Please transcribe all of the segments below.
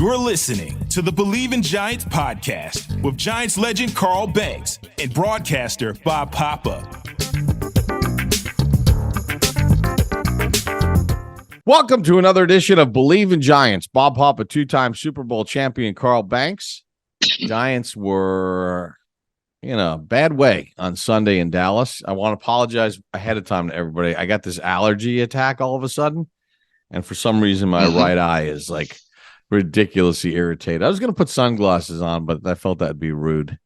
You're listening to the Bleav in Giants podcast with Giants legend Carl Banks and broadcaster Bob Papa. Welcome to another edition of Bleav in Giants. Bob Papa, two-time Super Bowl champion Carl Banks. Giants were in a bad way on Sunday in Dallas. I want to apologize ahead of time to everybody. I got this allergy attack all of a sudden, and for some reason my right eye is like ridiculously irritated. I was going to put sunglasses on, but I felt that'd be rude.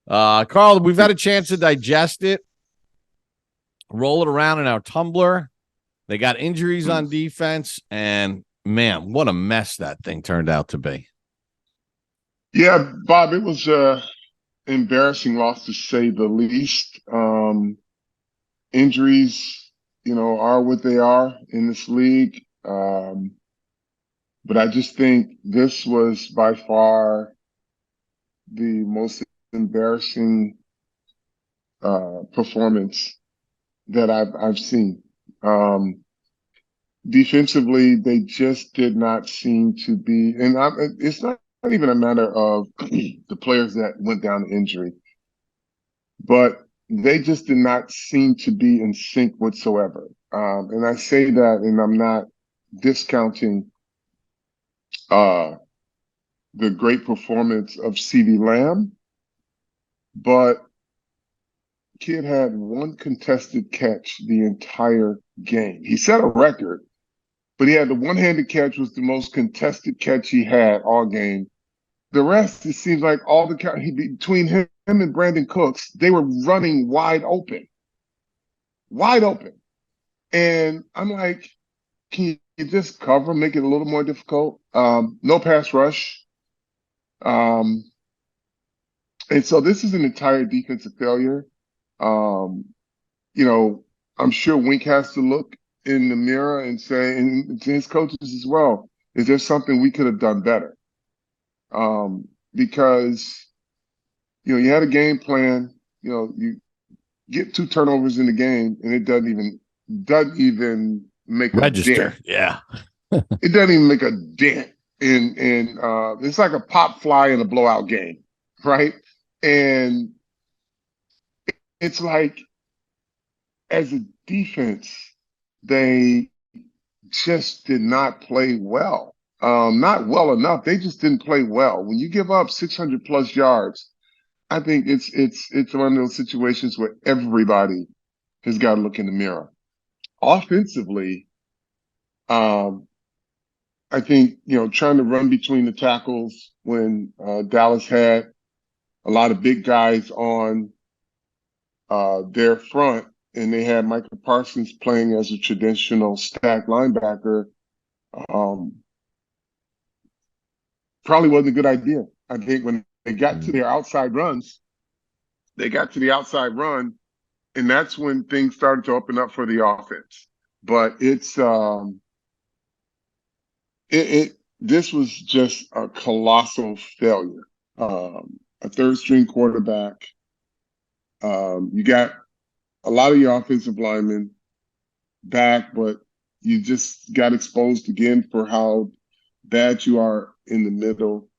Carl, we've had a chance to digest it, roll it around in our tumbler. They got injuries on defense, and man, what a mess that thing turned out to be. Yeah, Bob, it was embarrassing loss to say the least. Injuries, are what they are in this league. But I just think this was by far the most embarrassing performance that I've seen. Defensively, they just did not seem to be, and it's not even a matter of the players that went down to injury, but they just did not seem to be in sync whatsoever. And I say that, and I'm not discounting the great performance of CeeDee Lamb, but kid had one contested catch the entire game. He set a record, but he had the one-handed catch was the most contested catch he had all game. The rest, it seems like all the between him and Brandon Cooks, they were running wide open. And I'm like, can you just cover, make it a little more difficult? No pass rush. And so this is an entire defensive failure. I'm sure Wink has to look in the mirror and say, and to his coaches as well, is there something we could have done better? Because, you had a game plan, you get 2 turnovers in the game and it doesn't even make a register. Dent. Yeah. It doesn't even make a dent in it's like a pop fly in a blowout game, right? And it's like, as a defense, they just did not play well. Not well enough. They just didn't play well. When you give up 600 plus yards, I think it's one of those situations where everybody has got to look in the mirror. Offensively, I think, trying to run between the tackles when Dallas had a lot of big guys on their front, and they had Michael Parsons playing as a traditional stack linebacker, probably wasn't a good idea. I think when they got to their outside runs, and that's when things started to open up for the offense. But it's this was just a colossal failure. A third-string quarterback. You got a lot of your offensive linemen back, but you just got exposed again for how bad you are in the middle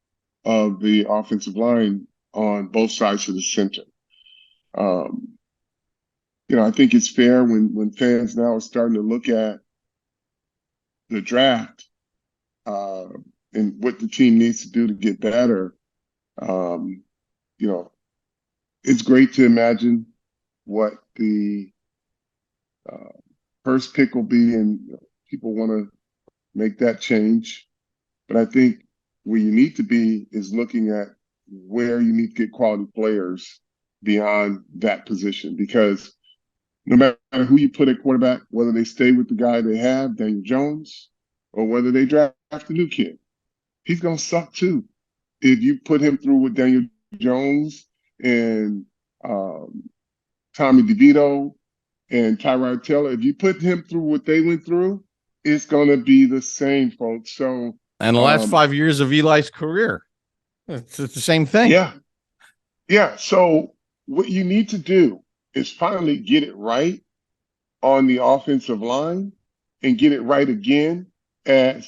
of the offensive line on both sides of the center. I think it's fair when fans now are starting to look at the draft and what the team needs to do to get better. It's great to imagine what the first pick will be, and people want to make that change. But I think where you need to be is looking at where you need to get quality players beyond that position, because no matter who you put at quarterback, whether they stay with the guy they have, Daniel Jones, or whether they draft a new kid, he's going to suck too. If you put him through with Daniel Jones and Tommy DeVito and Tyrod Taylor, if you put him through what they went through, it's going to be the same, folks. So, and the last 5 years of Eli's career, it's the same thing. Yeah. So what you need to do is finally get it right on the offensive line and get it right again at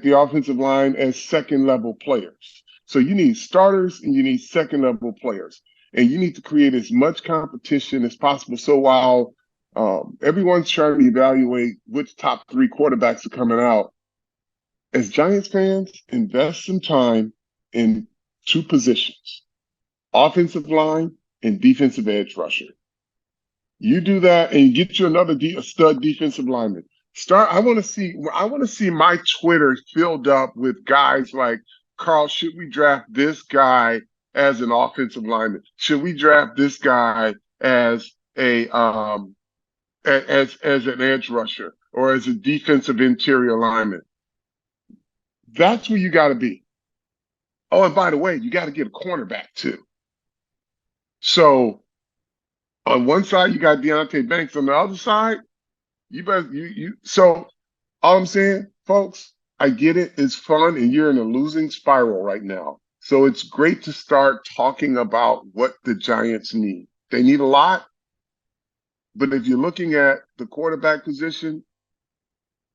the offensive line as second level players. So you need starters and you need second level players, and you need to create as much competition as possible. So while everyone's trying to evaluate which top 3 quarterbacks are coming out, as Giants fans, invest some time in 2 positions: offensive line and defensive edge rusher. You do that and get you another a stud defensive lineman. I want to see my Twitter filled up with guys like, Carl, should we draft this guy as an offensive lineman? Should we draft this guy as a as an edge rusher or as a defensive interior lineman? That's where you got to be. Oh, and by the way, you got to get a cornerback too. So on one side, you got Deonte Banks. On the other side, So all I'm saying, folks, I get it. It's fun, and you're in a losing spiral right now. So it's great to start talking about what the Giants need. They need a lot, but if you're looking at the quarterback position,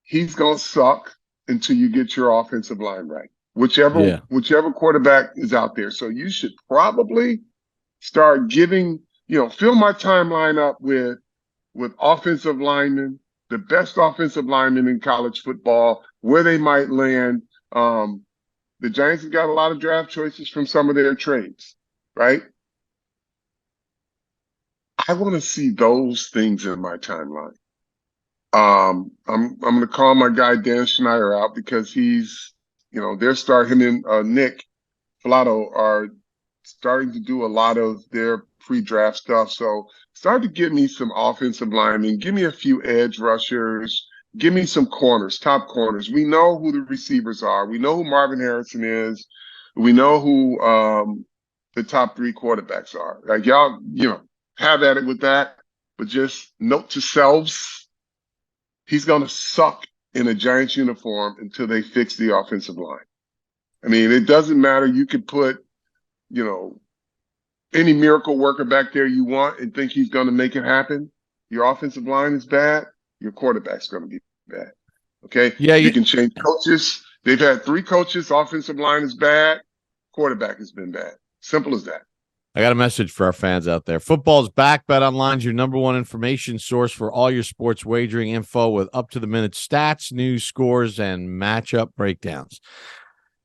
he's going to suck until you get your offensive line right. Whichever quarterback is out there. So you should probably start giving, fill my timeline up with offensive linemen, the best offensive linemen in college football, where they might land. The Giants have got a lot of draft choices from some of their trades, right? I want to see those things in my timeline. I'm going to call my guy Dan Schneider out because him and Nick Filato are starting to do a lot of their pre-draft stuff. So start to give me some offensive linemen, give me a few edge rushers, give me some corners, top corners. We know who the receivers are. We know who Marvin Harrison is. We know who the top 3 quarterbacks are. Like, y'all, have at it with that. But just note to selves, he's going to suck in a Giants uniform until they fix the offensive line. I mean, it doesn't matter. You could put, any miracle worker back there you want and think he's going to make it happen. Your offensive line is bad. Your quarterback's going to be bad. Okay? Yeah. You can change coaches. They've had 3 coaches. Offensive line is bad. Quarterback has been bad. Simple as that. I got a message for our fans out there. Football's back. BetOnline's your number 1 information source for all your sports wagering info with up-to-the-minute stats, news, scores, and matchup breakdowns.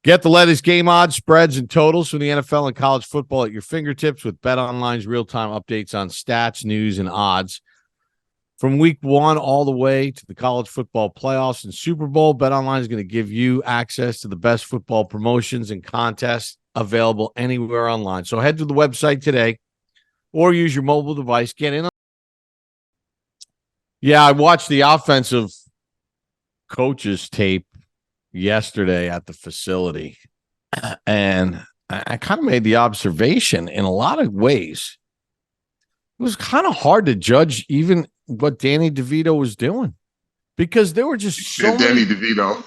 Get the latest game odds, spreads, and totals from the NFL and college football at your fingertips with BetOnline's real-time updates on stats, news, and odds. From week 1 all the way to the college football playoffs and Super Bowl, BetOnline is going to give you access to the best football promotions and contests available anywhere online. So head to the website today or use your mobile device. Get in. Yeah, I watched the offensive coaches tape yesterday at the facility, and I kind of made the observation in a lot of ways. It was kind of hard to judge even what Danny DeVito was doing because there were just so Danny many. DeVito.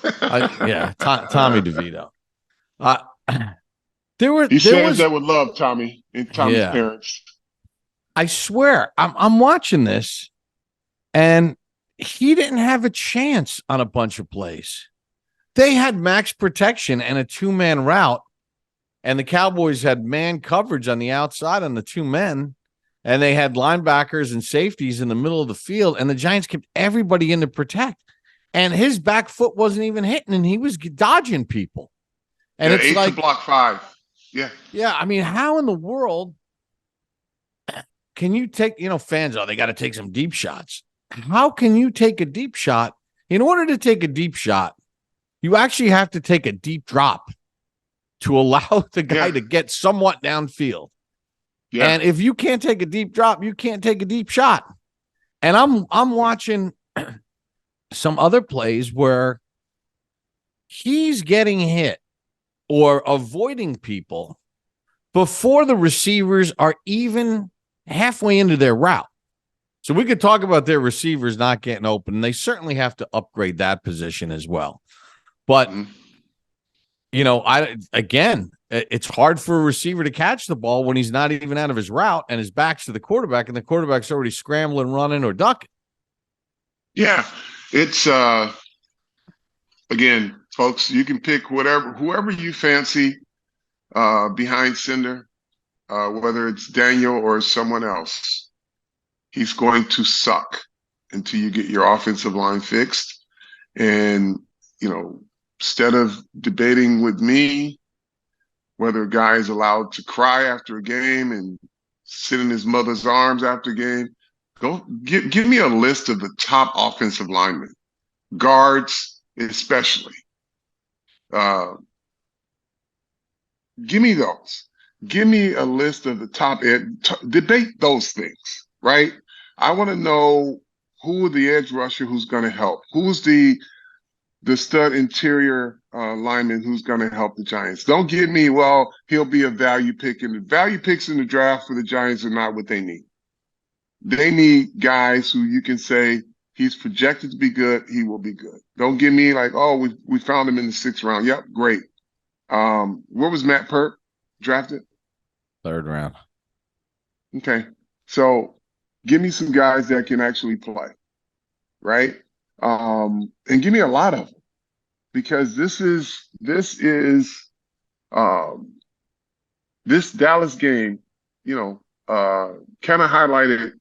Tommy DeVito. He says that with love, Tommy, and Tommy's parents. I swear, I'm watching this, and he didn't have a chance on a bunch of plays. They had max protection and a 2-man route, and the Cowboys had man coverage on the outside on the 2 men, and they had linebackers and safeties in the middle of the field, and the Giants kept everybody in to protect. And his back foot wasn't even hitting, and he was dodging people. And it's 8 like to block 5. Yeah. I mean, how in the world can you take, fans, they got to take some deep shots. How can you take a deep shot? In order to take a deep shot, you actually have to take a deep drop to allow the guy to get somewhat downfield. Yeah. And if you can't take a deep drop, you can't take a deep shot. And I'm watching some other plays where he's getting hit or avoiding people before the receivers are even halfway into their route. So we could talk about their receivers not getting open. They certainly have to upgrade that position as well. But, it's hard for a receiver to catch the ball when he's not even out of his route and his back's to the quarterback and the quarterback's already scrambling, running, or ducking. Yeah, it's again, folks, you can pick whoever you fancy behind center, whether it's Daniel or someone else. He's going to suck until you get your offensive line fixed. And, instead of debating with me whether a guy is allowed to cry after a game and sit in his mother's arms after a game, go give me a list of the top offensive linemen, guards especially. Give me those. Give me a list of the top debate those things, right? I want to know who the edge rusher who's going to help. Who's the stud interior lineman who's going to help the Giants. Don't give me, well, he'll be a value pick. And the value picks in the draft for the Giants are not what they need. They need guys who you can say he's projected to be good, he will be good. Don't give me like, oh, we found him in the 6th round. Yep, great. Where was Matt Peart drafted? 3rd round. Okay. So give me some guys that can actually play, right? And give me a lot of them, because this Dallas game, kind of highlighted,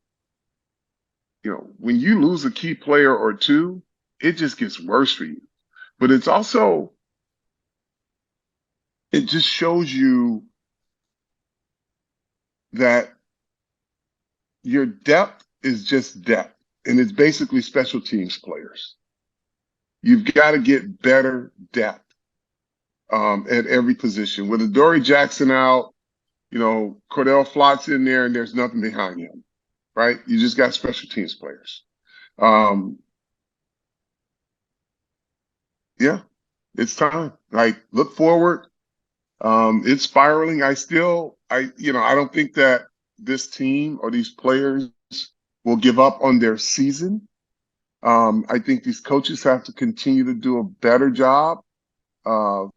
when you lose a key player or two, it just gets worse for you. But it's also, it just shows you that your depth is just depth. And it's basically special teams players. You've got to get better depth at every position. With Adoree Jackson out, Cordell Flott's in there and there's nothing behind him, right? You just got special teams players. Yeah, it's time. Like, look forward. It's spiraling. I don't think that this team or these players will give up on their season. I think these coaches have to continue to do a better job of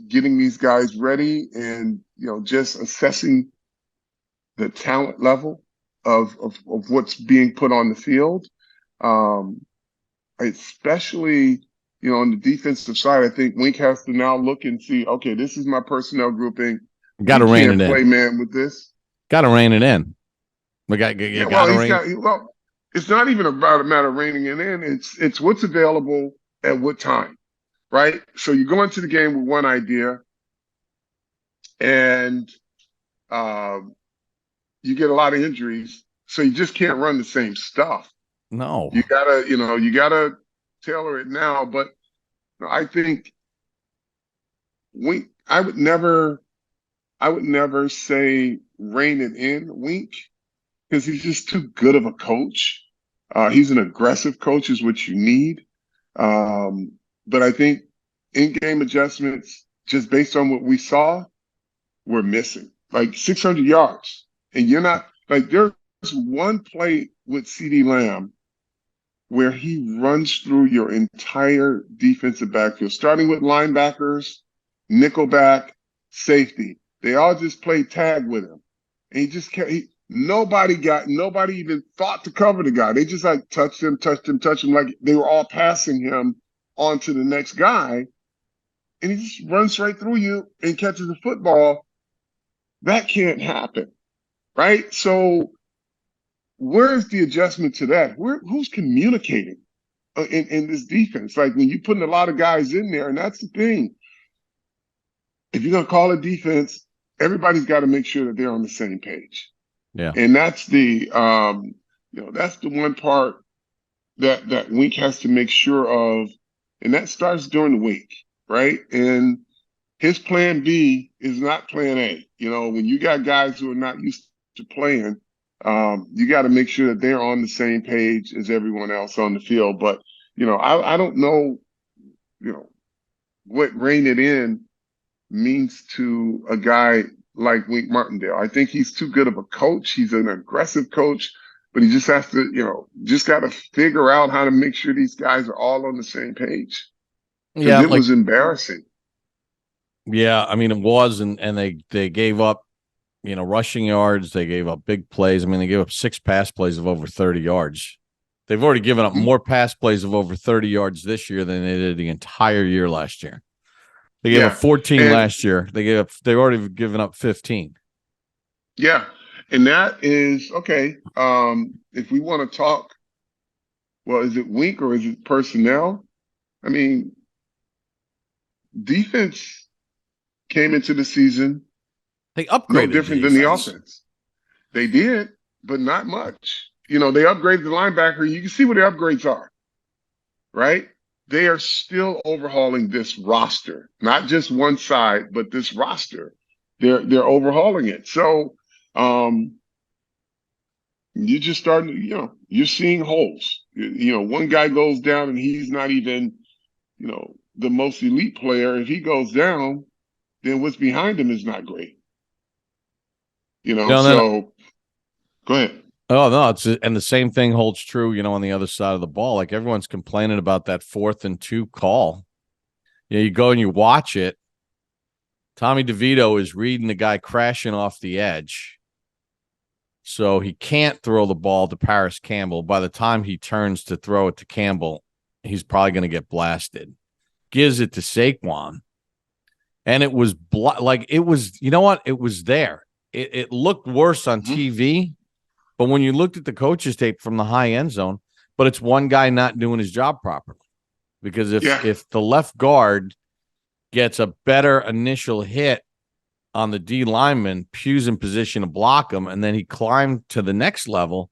getting these guys ready and, just assessing the talent level of what's being put on the field. Especially, on the defensive side, I think Wink has to now look and see, okay, this is my personnel grouping. Got to rein it in. Play man with this. Got to rein it in. It's not even about a matter of reining it in. It's what's available at what time, right? So you go into the game with one idea, and you get a lot of injuries, so you just can't run the same stuff. No, you gotta tailor it now. But I think Wink. I would never say rein it in, Wink, because he's just too good of a coach. He's an aggressive coach is what you need. But I think in-game adjustments, just based on what we saw, we're missing. Like 600 yards. And you're not – like there's one play with CeeDee Lamb where he runs through your entire defensive backfield, starting with linebackers, nickelback, safety. They all just played tag with him. And he just can't – nobody even thought to cover the guy. They just like touched him, like they were all passing him on to the next guy. And he just runs right through you and catches the football. That can't happen, right? So where's the adjustment to that? Who's communicating in this defense? Like when you're putting a lot of guys in there, and that's the thing. If you're going to call a defense, everybody's got to make sure that they're on the same page. Yeah. And that's the that's the one part that Wink has to make sure of, and that starts during the week, right? And his plan B is not plan A. When you got guys who are not used to playing, you got to make sure that they're on the same page as everyone else on the field. But I don't know, what rein it in means to a guy like Wink Martindale. I think he's too good of a coach. He's an aggressive coach, but he just has to, just got to figure out how to make sure these guys are all on the same page. Yeah, it was embarrassing. Yeah, I mean it was, and they gave up, rushing yards. They gave up big plays. I mean, they gave up 6 pass plays of over 30 yards. They've already given up Mhm. more pass plays of over 30 yards this year than they did the entire year last year. They gave up 14 And last year. They've already given up 15. yeah, and that is okay. If we want to talk, well, is it Wink or is it personnel? I mean, defense came into the season They no upgraded different the than the defense. offense. They did, but not much. They upgraded the linebacker. You can see what the upgrades are, right? They are still overhauling this roster, not just one side, but this roster. They're overhauling it. So you're just starting to, you're seeing holes. One guy goes down and he's not even, the most elite player. If he goes down, then what's behind him is not great. So go ahead. Oh, no, and the same thing holds true, on the other side of the ball. Like everyone's complaining about that 4th and 2 call. You go and you watch it. Tommy DeVito is reading the guy crashing off the edge. So he can't throw the ball to Paris Campbell. By the time he turns to throw it to Campbell, he's probably going to get blasted. Gives it to Saquon. And it was it was, you know what? It was there. It looked worse on TV. But when you looked at the coach's tape from the high end zone, but it's one guy not doing his job properly. Because if the left guard gets a better initial hit on the D lineman, Pugh's in position to block him, and then he climbed to the next level,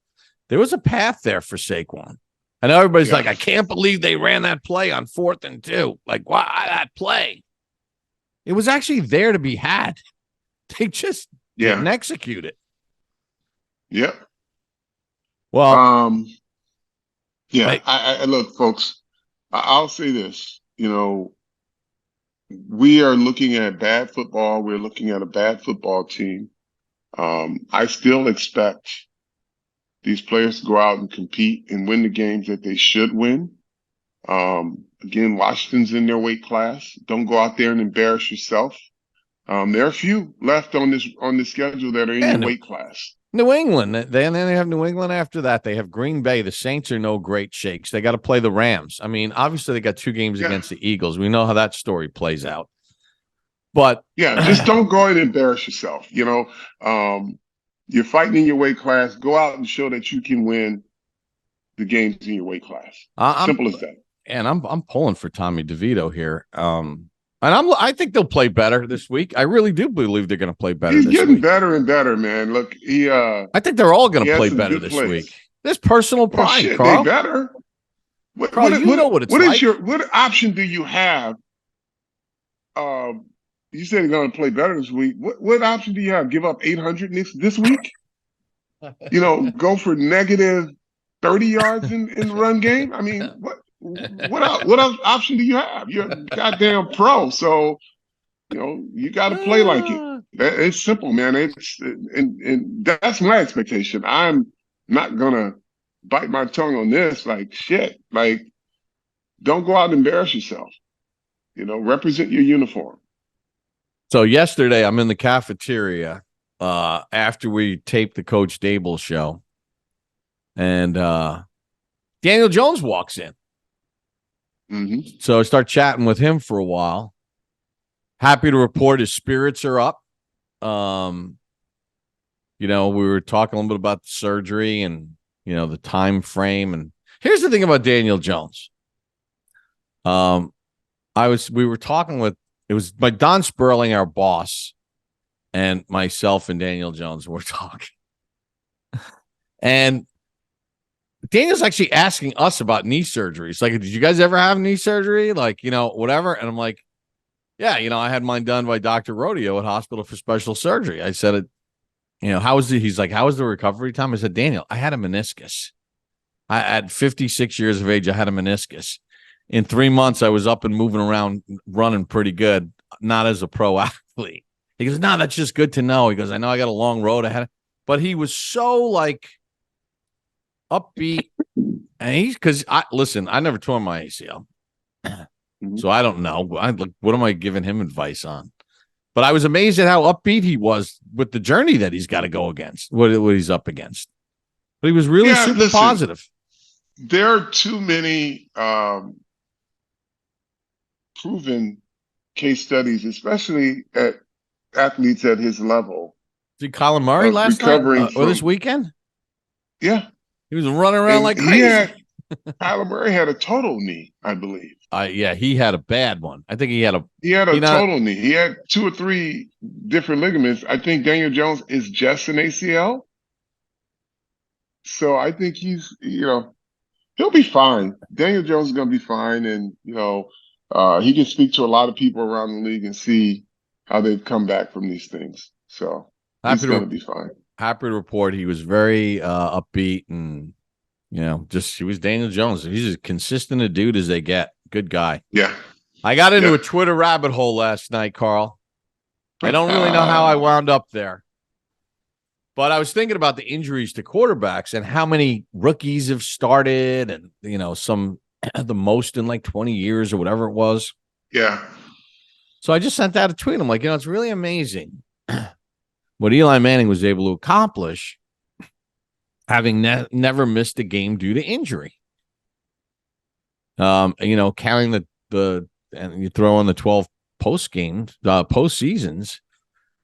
there was a path there for Saquon. I know everybody's like, I can't believe they ran that play on 4th and 2. Like, why that play? It was actually there to be had. They just didn't execute it. Yep. Well, I look, folks, I'll say this, we are looking at bad football. We're looking at a bad football team. I still expect these players to go out and compete and win the games that they should win. Again, Washington's in their weight class. Don't go out there and embarrass yourself. There are a few left on this schedule that are in your weight class. New England. Then they have New England after that. They have Green Bay. The Saints are no great shakes. They got to play the Rams. I mean, obviously they got 2 games against the Eagles. We know how that story plays out. But just don't go and embarrass yourself. You're fighting in your weight class. Go out and show that you can win the games in your weight class. Simple as that. And I'm pulling for Tommy DeVito here. And I think they'll play better this week. I really do believe they're going to play better. He's this getting week. better and better, man. Look, I think they're all going to play better this week. There's personal pride, Carl. They better. Carl, you know what it's like. What option do you have? You said they're going to play better this week. What option do you have? Give up 800 this week? Go for negative 30 yards in the run game? I mean, what else option do you have? You're a goddamn pro, so you got to play like it. It's simple, man. And that's my expectation. I'm not gonna bite my tongue on this. Like shit. Like, don't go out and embarrass yourself. Represent your uniform. So yesterday, I'm in the cafeteria after we taped the Coach Daboll show, and Daniel Jones walks in. Mm-hmm. So I start chatting with him for a while. Happy to report his spirits are up. We were talking a little bit about the surgery and, the time frame. And here's the thing about Daniel Jones. We were talking with, it was by Don Sperling, our boss, and myself and Daniel Jones were talking. And Daniel's actually asking us about knee surgeries. Like, did you guys ever have knee surgery? Like, whatever. And I'm like, yeah, I had mine done by Dr. Rodeo at Hospital for Special Surgery. I said, how was he's like, how was the recovery time? I said, Daniel, I had a meniscus. At 56 years of age, I had a meniscus. In 3 months, I was up and moving around, running pretty good, not as a pro athlete. He goes, no, that's just good to know. He goes, I know I got a long road ahead. But he was so upbeat. And I never tore my ACL. So I don't know. What am I giving him advice on? But I was amazed at how upbeat he was with the journey that he's got to go against, what he's up against. But he was really super positive. there are too many proven case studies, especially at athletes at his level. Did Colin Murray of last night recovering or this from weekend? Yeah, He was running around and like crazy. Kyler Murray had a total knee, I Bleav. Yeah, he had a bad one. I think he had a total knee. He had 2 or 3 different ligaments. I think Daniel Jones is just an ACL. So I think he'll be fine. Daniel Jones is going to be fine. And, he can speak to a lot of people around the league and see how they've come back from these things. So he's going to be fine. Happy to report he was very upbeat and, he was Daniel Jones. He's as consistent a dude as they get. Good guy. Yeah. I got into a Twitter rabbit hole last night, Carl. I don't really know how I wound up there. But I was thinking about the injuries to quarterbacks and how many rookies have started and, some the most in like 20 years or whatever it was. Yeah. So I just sent out a tweet. I'm like, it's really amazing what Eli Manning was able to accomplish having never missed a game due to injury. Counting and you throw on the 12 postseasons.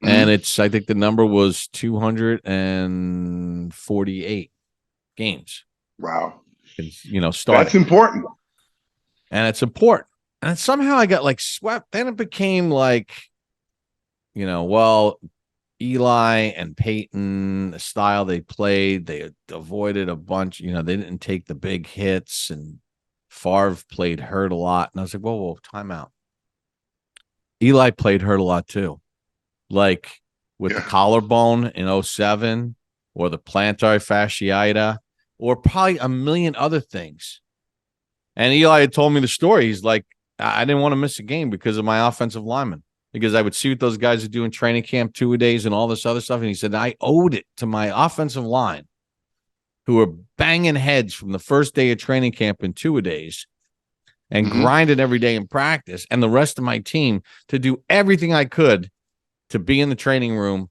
And I think the number was 248 games. Wow. Starting. That's important. And it's important. And somehow I got like swept. Then it became like, Eli and Peyton, the style they played, they avoided a bunch, they didn't take the big hits, and Favre played hurt a lot. And I was like, whoa, time out. Eli played hurt a lot too. Like with the collarbone in 2007 or the plantar fasciitis or probably a million other things. And Eli had told me the story. He's like, I didn't want to miss a game because of my offensive lineman, because I would see what those guys are doing training camp 2-a-days and all this other stuff. And he said, I owed it to my offensive line who were banging heads from the first day of training camp in 2-a-days and grinding every day in practice, and the rest of my team to do everything I could to be in the training room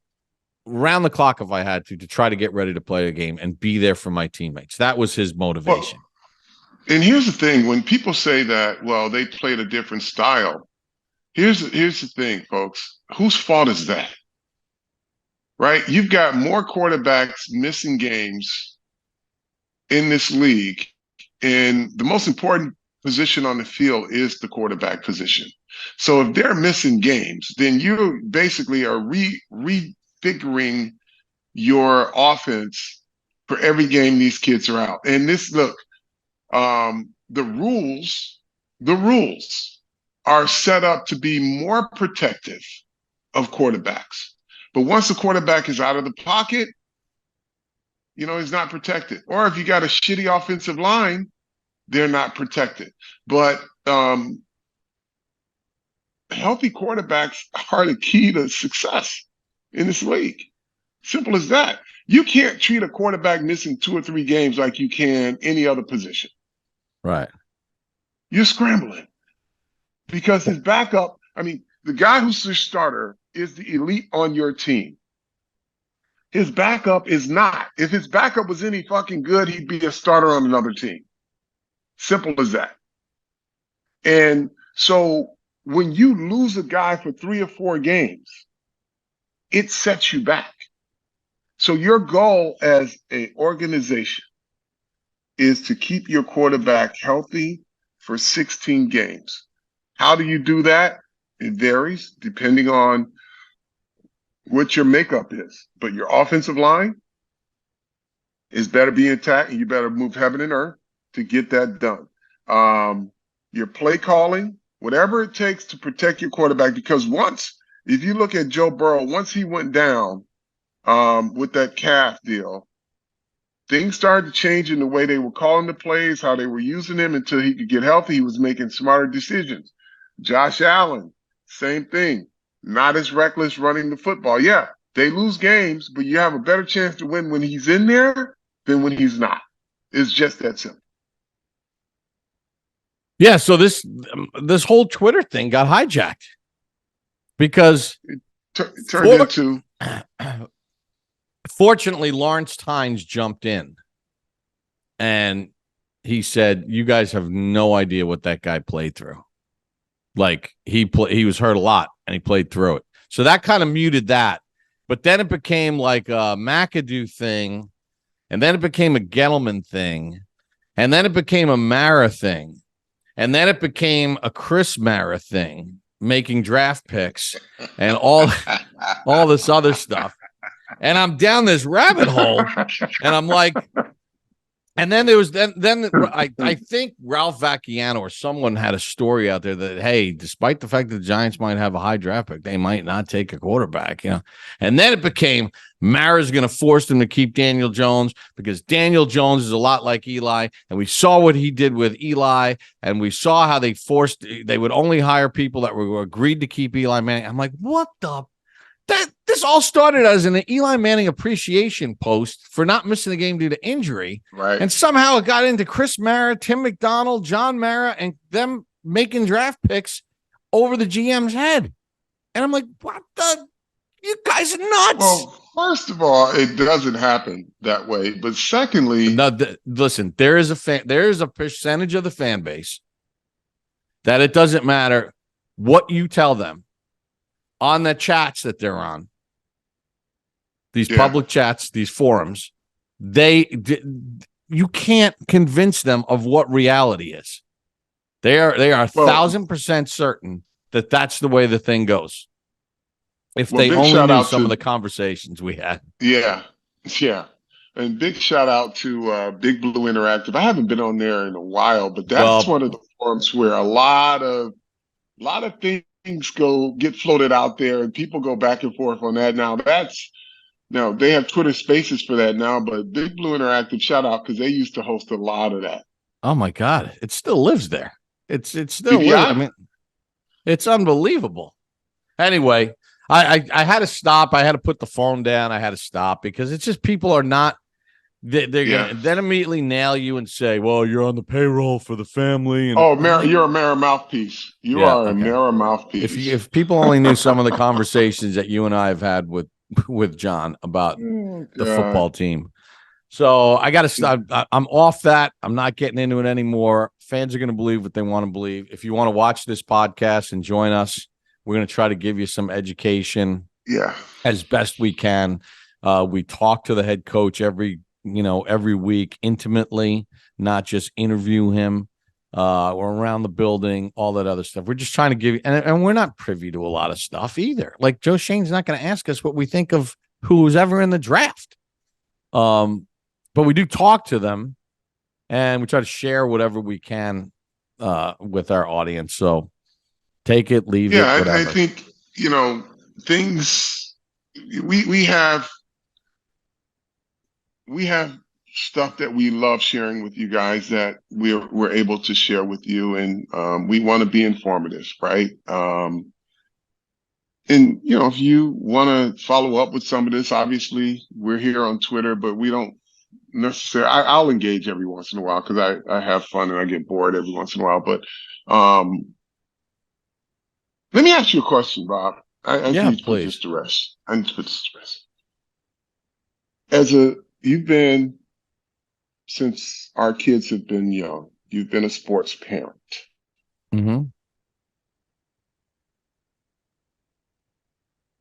round the clock if I had to try to get ready to play a game and be there for my teammates. That was his motivation. Well, and here's the thing. When people say that, they played a different style. Here's the thing, folks. Whose fault is that? Right? You've got more quarterbacks missing games in this league, and the most important position on the field is the quarterback position. So if they're missing games, then you basically are refiguring your offense for every game these kids are out. And the rules are set up to be more protective of quarterbacks. But once the quarterback is out of the pocket, he's not protected. Or if you got a shitty offensive line, they're not protected. But healthy quarterbacks are the key to success in this league. Simple as that. You can't treat a quarterback missing 2 or 3 games like you can any other position. Right. You're scrambling because his backup, the guy who's the starter is the elite on your team. His backup is not. If his backup was any fucking good, he'd be a starter on another team. Simple as that. And so when you lose a guy for 3 or 4 games, it sets you back. So your goal as an organization is to keep your quarterback healthy for 16 games. How do you do that? It varies depending on what your makeup is. But your offensive line is better be intact, and you better move heaven and earth to get that done. Your play calling, whatever it takes to protect your quarterback, because if you look at Joe Burrow, once he went down with that calf deal, things started to change in the way they were calling the plays, how they were using him until he could get healthy. He was making smarter decisions. Josh Allen, same thing. Not as reckless running the football. Yeah, they lose games, but you have a better chance to win when he's in there than when he's not. It's just that simple. Yeah, so this whole Twitter thing got hijacked because it turned into. Fortunately, Lawrence Tynes jumped in, and he said, "You guys have no idea what that guy played through. Like he was hurt a lot, and he played through it. So that kind of muted that. But then it became like a McAdoo thing, and then it became a Gettleman thing, and then it became a Mara thing, and then it became a Chris Mara thing, making draft picks and all this other stuff. And I'm down this rabbit hole, and I'm like, and then there was then I think Ralph Vacchiano or someone had a story out there that, hey, despite the fact that the Giants might have a high draft pick, they might not take a quarterback, And then it became Mara's going to force them to keep Daniel Jones because Daniel Jones is a lot like Eli, and we saw what he did with Eli, and we saw how they would only hire people that were agreed to keep Eli Manning. I'm like, what the? This all started as an Eli Manning appreciation post for not missing the game due to injury. Right. And somehow it got into Chris Mara, Tim McDonald, John Mara, and them making draft picks over the GM's head. And I'm like, what the? You guys are nuts. Well, first of all, it doesn't happen that way. But secondly, listen, there is a percentage of the fan base that it doesn't matter what you tell them on the chats that they're on, these public chats, these forums, you can't convince them of what reality is. They are 1,000% certain that that's the way the thing goes. If they only knew some of the conversations we had. Yeah. And big shout out to Big Blue Interactive. I haven't been on there in a while, but that's one of the forums where a lot of things get floated out there, and people go back and forth on that. Now they have Twitter Spaces for that now, but Big Blue Interactive, shout out, because they used to host a lot of that. Oh my God, it still lives there. It's still lives. I mean, it's unbelievable. Anyway, I had to stop. I had to put the phone down. I had to stop because it's just people are not. They're gonna then immediately nail you and say, "Well, you're on the payroll for the family." And you're a Mara mouthpiece. You are a Mara mouthpiece. If people only knew some of the conversations that you and I have had with John about the football team. So I got to stop. I'm off that. I'm not getting into it anymore. Fans are going to believe what they want to Bleav. If you want to watch this podcast and join us, we're going to try to give you some education. As best we can. We talk to the head coach every week intimately, not just interview him or around the building, all that other stuff. We're just trying to give you, and we're not privy to a lot of stuff either. Like Joe Shane's not going to ask us what we think of who was ever in the draft. But we do talk to them, and we try to share whatever we can with our audience. So take it, leave it, whatever. I think, things we have stuff that we love sharing with you guys that we're able to share with you, and we want to be informative, right? And if you want to follow up with some of this, obviously we're here on Twitter, but we don't necessarily. I'll engage every once in a while because I have fun and I get bored every once in a while. But let me ask you a question, Bob. I need to put this to rest. You've been, since our kids have been young, you've been a sports parent. Mm-hmm.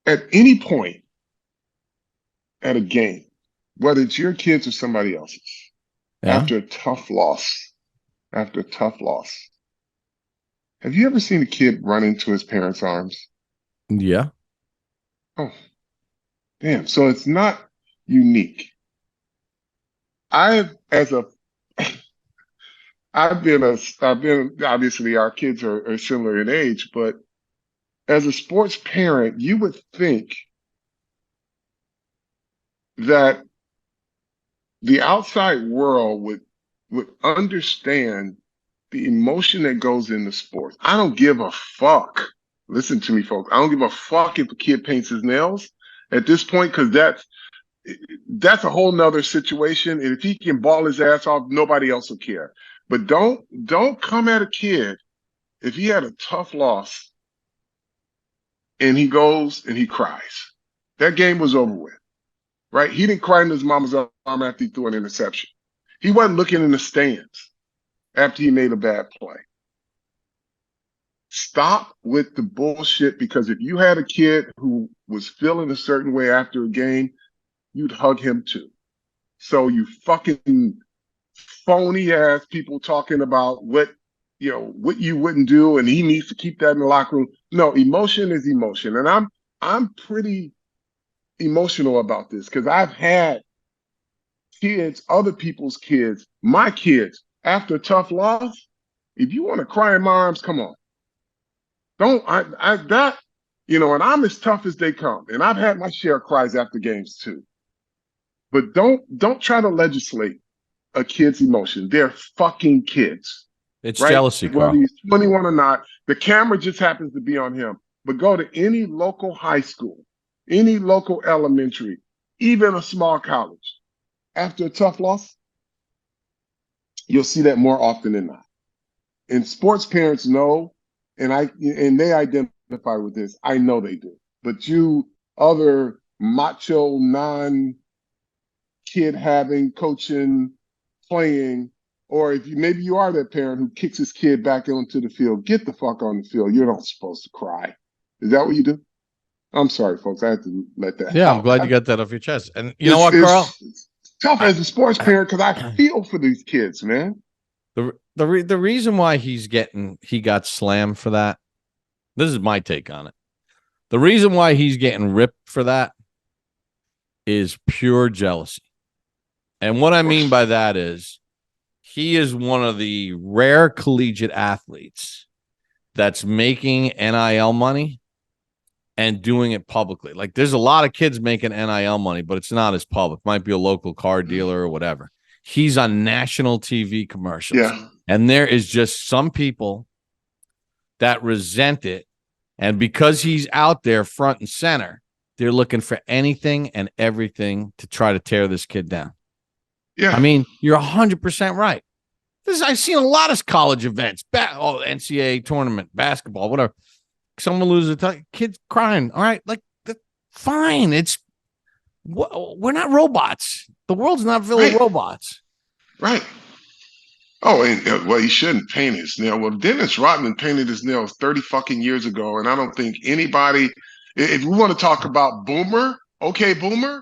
At any point at a game, whether it's your kids or somebody else's, after a tough loss, have you ever seen a kid run into his parents' arms? Yeah. Oh, damn. So it's not unique. I've been obviously our kids are similar in age, but as a sports parent, you would think that the outside world would understand the emotion that goes into sports. I don't give a fuck. Listen to me, folks. I don't give a fuck if a kid paints his nails at this point, because that's a whole nother situation. And if he can ball his ass off, nobody else will care. But don't come at a kid if he had a tough loss and he goes and he cries. That game was over with, right? He didn't cry in his mama's arm after he threw an interception. He wasn't looking in the stands. after he made a bad play. Stop with the bullshit, because if you had a kid who was feeling a certain way after a game, you'd hug him too. So you fucking phony ass people talking about what you wouldn't do, and he needs to keep that in the locker room. No, emotion is emotion, and I'm pretty emotional about this because I've had kids, other people's kids, my kids, after a tough loss. If you want to cry in my arms, come on. Don't that and I'm as tough as they come, and I've had my share of cries after games too. But don't try to legislate a kid's emotion. They're fucking kids. It's right? jealousy, Carl. Whether he's 21 or not, the camera just happens to be on him. But go to any local high school, any local elementary, even a small college. After a tough loss, you'll see that more often than not. And sports parents know, and they identify with this. I know they do. But you other macho, non-kid having, coaching, playing, or if maybe you are that parent who kicks his kid back onto the field, get the fuck on the field. You're not supposed to cry. Is that what you do? I'm sorry, folks. I had to let that Yeah, out. I'm glad you got that off your chest. And you know what, Carl? It's tough as a sports parent because I feel for these kids, man. The reason why he got slammed for that, this is my take on it. The reason why he's getting ripped for that is pure jealousy. And what I mean by that is he is one of the rare collegiate athletes that's making NIL money and doing it publicly. Like there's a lot of kids making NIL money, but it's not as public. Might be a local car dealer or whatever. He's on national TV commercials. Yeah. And there is just some people that resent it. And because he's out there front and center, they're looking for anything and everything to try to tear this kid down. Yeah. I mean, you're 100% right. I've seen a lot of college events, NCAA tournament, basketball, whatever. Someone loses a kid's crying. All right, like fine. We're not robots. The world's not filled with robots. Right. Oh, and well, he shouldn't paint his nail. Well, Dennis Rodman painted his nails 30 fucking years ago, and I don't think anybody. If we want to talk about Boomer, okay, Boomer.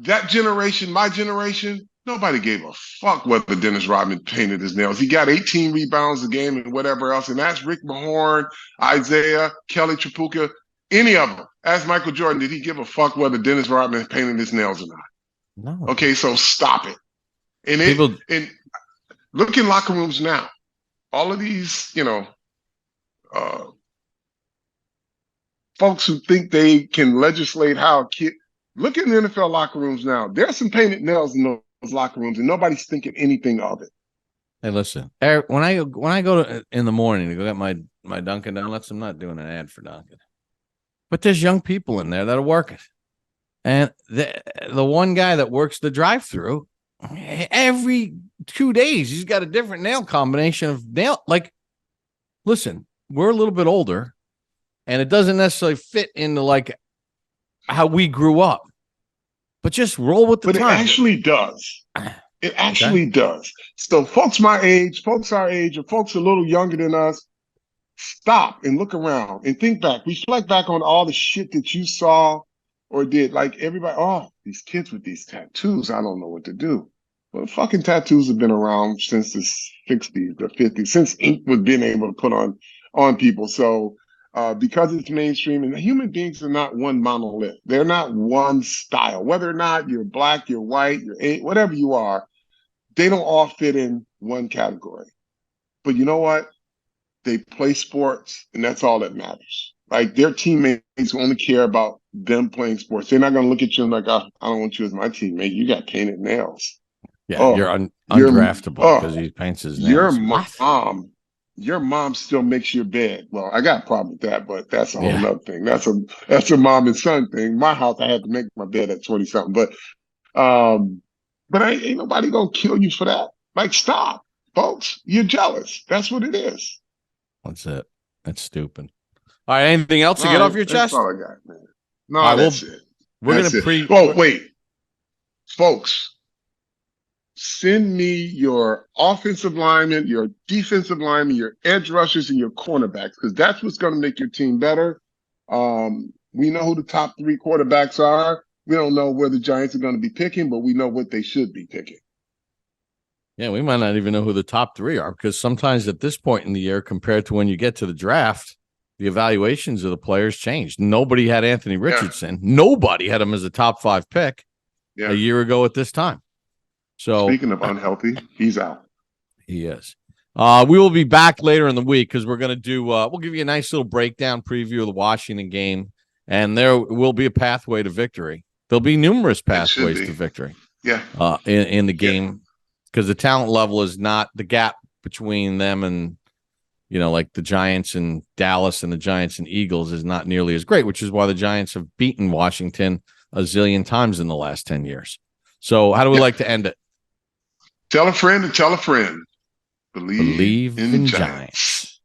That generation, my generation, nobody gave a fuck whether Dennis Rodman painted his nails. He got 18 rebounds a game and whatever else. And that's Rick Mahorn, Isaiah, Kelly Tripucka, any of them. Ask Michael Jordan, did he give a fuck whether Dennis Rodman painted his nails or not? No. Okay, so stop it. And and look in locker rooms now. All of these, folks who think they can legislate how a kid. Look in the NFL locker rooms now. There's some painted nails in those locker rooms, and nobody's thinking anything of it. Hey, listen, Eric, when I go in the morning to go get my Dunkin' Donuts, I'm not doing an ad for Dunkin'. But there's young people in there that are working. And the one guy that works the drive-through, every 2 days, he's got a different nail combination of nail. Like, listen, we're a little bit older, and it doesn't necessarily fit into, like, how we grew up. But just roll with the time. But it actually does. It actually does. So folks my age, folks our age, or folks a little younger than us, stop and look around and think back. Reflect back on all the shit that you saw or did. Like everybody, these kids with these tattoos, I don't know what to do. Well, fucking tattoos have been around since the 60s, the 50s, since ink was being able to put on people. So because it's mainstream, and human beings are not one monolith. They're not one style. Whether or not you're black, you're white, you're whatever you are, they don't all fit in one category. But you know what? They play sports, and that's all that matters. Like their teammates only care about them playing sports. They're not going to look at you and like, I don't want you as my teammate. You got painted nails. Yeah, you're undraftable because he paints his nails. Your mom still makes your bed. Well, I got a problem with that, but that's a whole nother thing. That's a mom and son thing. My house, I had to make my bed at 20 something, but ain't nobody gonna kill you for that. Like, stop, folks. You're jealous. That's what it is. That's it. That's stupid. All right. Anything else to get off your chest? That's all I got, man. No, that's it. We're gonna wait, folks. send me your offensive linemen, your defensive linemen, your edge rushers, and your cornerbacks, because that's what's going to make your team better. We know who the top 3 quarterbacks are. We don't know where the Giants are going to be picking, but we know what they should be picking. Yeah, we might not even know who the top 3 are, because sometimes at this point in the year, compared to when you get to the draft, the evaluations of the players changed. Nobody had Anthony Richardson. Yeah. Nobody had him as a top 5 pick a year ago at this time. So speaking of unhealthy, he's out. He is. We will be back later in the week because we're going to do we'll give you a nice little breakdown preview of the Washington game, and there will be a pathway to victory. There'll be numerous pathways to victory. Yeah. In the game, because the talent level is not, the gap between them and, like the Giants and Dallas and the Giants and Eagles is not nearly as great, which is why the Giants have beaten Washington a zillion times in the last 10 years. So how do we like to end it? Tell a friend to tell a friend. Bleav in Giants.